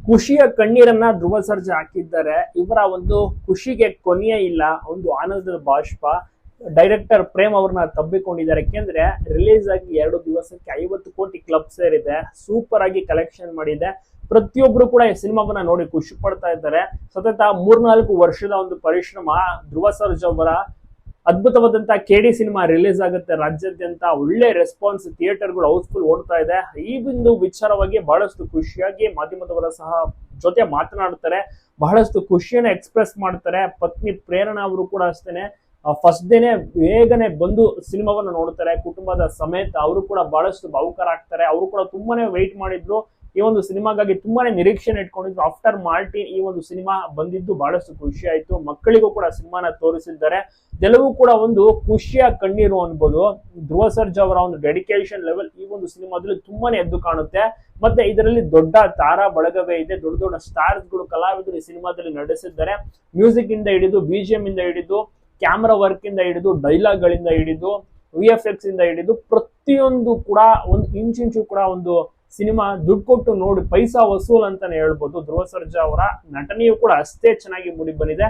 ಖುಷಿಯ ಕಣ್ಣೀರನ್ನ ಧ್ರುವ ಸರ್ಜಾ ಹಾಕಿದ್ದಾರೆ. ಇವರ ಒಂದು ಖುಷಿಗೆ ಕೊನೆಯೇ ಇಲ್ಲ. ಒಂದು ಆನಂದದ ಬಾಷ್ಪ. ಡೈರೆಕ್ಟರ್ ಪ್ರೇಮ್ ಅವ್ರನ್ನ ತಬ್ಬಿಕೊಂಡಿದ್ದಾರೆ. ಯಾಕೆಂದ್ರೆ ರಿಲೀಸ್ ಆಗಿ 2 ದಿವಸಕ್ಕೆ 50 ಕೋಟಿ ಕ್ಲಬ್ ಸೇರಿದೆ. ಸೂಪರ್ ಆಗಿ ಕಲೆಕ್ಷನ್ ಮಾಡಿದೆ. ಪ್ರತಿಯೊಬ್ರು ಕೂಡ ಈ ಸಿನಿಮಾವನ್ನ ನೋಡಿ ಖುಷಿ ಪಡ್ತಾ ಇದ್ದಾರೆ. ಸತತ 3-4 ವರ್ಷದ ಒಂದು ಪರಿಶ್ರಮ. ಧ್ರುವ ಸರ್ಜಾ ಅವರ ಅದ್ಭುತವಾದಂತ ಕೆಡಿ ಸಿನಿಮಾ ರಿಲೀಸ್ ಆಗುತ್ತೆ ರಾಜ್ಯಾದ್ಯಂತ. ಒಳ್ಳೆ ರೆಸ್ಪಾನ್ಸ್, ಥಿಯೇಟರ್ಗಳು ಹೌಸ್ಫುಲ್ ಓಡ್ತಾ ಇದೆ. ಈ ಒಂದು ವಿಚಾರವಾಗಿ ಬಹಳಷ್ಟು ಖುಷಿಯಾಗಿ ಮಾಧ್ಯಮದವರ ಸಹ ಜೊತೆ ಮಾತನಾಡ್ತಾರೆ. ಬಹಳಷ್ಟು ಖುಷಿಯನ್ನ ಎಕ್ಸ್ಪ್ರೆಸ್ ಮಾಡ್ತಾರೆ. ಪತ್ನಿ ಪ್ರೇರಣಾ ಅವರು ಕೂಡ ಅಷ್ಟೇನೆ ಫಸ್ಟ್ ಡೇನೆ ಬೇಗನೆ ಬಂದು ಸಿನಿಮಾವನ್ನ ನೋಡ್ತಾರೆ ಕುಟುಂಬದ ಸಮೇತ. ಅವರು ಕೂಡ ಬಹಳಷ್ಟು ಭಾವುಕರಾಗ್ತಾರೆ. ಅವರು ಕೂಡ ತುಂಬಾನೇ ವೆಯ್ಟ್ ಮಾಡಿದ್ರು. ಈ ಒಂದು ಸಿನಿಮಾಗಾಗಿ ತುಂಬಾನೇ ನಿರೀಕ್ಷೆನ ಇಟ್ಕೊಂಡಿದ್ರು. ಆಫ್ಟರ್ ಮಾರ್ಟಿನ್ ಈ ಒಂದು ಸಿನಿಮಾ ಬಂದಿದ್ದು ಬಹಳಷ್ಟು ಖುಷಿ ಆಯ್ತು. ಮಕ್ಕಳಿಗೂ ಕೂಡ ಸಿನಿಮಾನ ತೋರಿಸಿದ್ದಾರೆ. ಎಲ್ಲವೂ ಕೂಡ ಒಂದು ಖುಷಿಯ ಕಣ್ಣೀರು ಅನ್ಬೋದು. ಧ್ರುವ ಸರ್ಜಾ ಅವರ ಒಂದು ಡೆಡಿಕೇಶನ್ ಲೆವೆಲ್ ಈ ಒಂದು ಸಿನಿಮಾದಲ್ಲಿ ತುಂಬಾನೇ ಎದ್ದು ಕಾಣುತ್ತೆ. ಮತ್ತೆ ಇದರಲ್ಲಿ ದೊಡ್ಡ ತಾರಾ ಬಳಗವೇ ಇದೆ. ದೊಡ್ಡ ದೊಡ್ಡ ಸ್ಟಾರ್ಸ್ ಗಳು, ಕಲಾವಿದರು ಈ ಸಿನಿಮಾದಲ್ಲಿ ನಡೆಸಿದ್ದಾರೆ. ಮ್ಯೂಸಿಕ್ ಇಂದ ಹಿಡಿದು, BGM ಇಂದ ಹಿಡಿದು, ಕ್ಯಾಮ್ರಾ ವರ್ಕ್ ಇಂದ ಹಿಡಿದು, ಡೈಲಾಗ್ ಗಳಿಂದ ಹಿಡಿದು, VFX ಇಂದ ಹಿಡಿದು ಪ್ರತಿಯೊಂದು ಕೂಡ ಒಂದು ಇಂಚಿಂಚು ಕೂಡ ಒಂದು ಸಿನಿಮಾ ದುಡ್ಡು ಕೊಟ್ಟು ನೋಡಿ ಪೈಸಾ ವಸೂಲ್ ಅಂತಾನೆ ಹೇಳ್ಬೋದು. ಧ್ರುವ ಸರ್ಜಾ ಅವರ ನಟನೆಯು ಕೂಡ ಅಷ್ಟೇ ಚೆನ್ನಾಗಿ ಮೂಡಿ ಬಂದಿದೆ.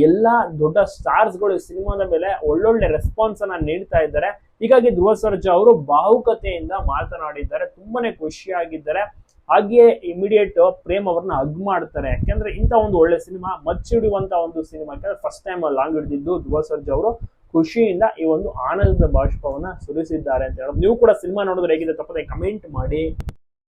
ಎಲ್ಲಾ ದೊಡ್ಡ ಸ್ಟಾರ್ಸ್ ಗಳು ಸಿನಿಮಾದ ಮೇಲೆ ಒಳ್ಳೊಳ್ಳೆ ರೆಸ್ಪಾನ್ಸ್ ಅನ್ನ ನೀಡ್ತಾ ಇದ್ದಾರೆ. ಹೀಗಾಗಿ ಧ್ರುವ ಸರ್ಜಾ ಅವರು ಭಾವುಕತೆಯಿಂದ ಮಾತನಾಡಿದ್ದಾರೆ. ತುಂಬಾನೇ ಖುಷಿಯಾಗಿದ್ದಾರೆ. ಹಾಗೆಯೇ ಇಮಿಡಿಯೇಟ್ ಪ್ರೇಮ್ ಅವ್ರನ್ನ ಹಗ್ ಮಾಡ್ತಾರೆ. ಯಾಕಂದ್ರೆ ಇಂತ ಒಂದು ಒಳ್ಳೆ ಸಿನಿಮಾ, ಮಚ್ಚಿಡುವಂತ ಒಂದು ಸಿನಿಮಾ. ಯಾಕಂದ್ರೆ ಫಸ್ಟ್ ಟೈಮ್ ಲಾಂಗ್ ಹಿಡಿದಿದ್ದು ಧ್ರುವ ಸರ್ಜಾ ಅವರು ಖುಷಿಯಿಂದ ಈ ಒಂದು ಆನಂದದ ಬಾಷ್ಪವನ್ನ ಸುರಿಸಿದ್ದಾರೆ ಅಂತ ಹೇಳೋದು. ನೀವು ಕೂಡ ಸಿನಿಮಾ ನೋಡಿದ್ರೆ ಹೇಗಿದೆ ತಪ್ಪದೆ ಕಮೆಂಟ್ ಮಾಡಿ.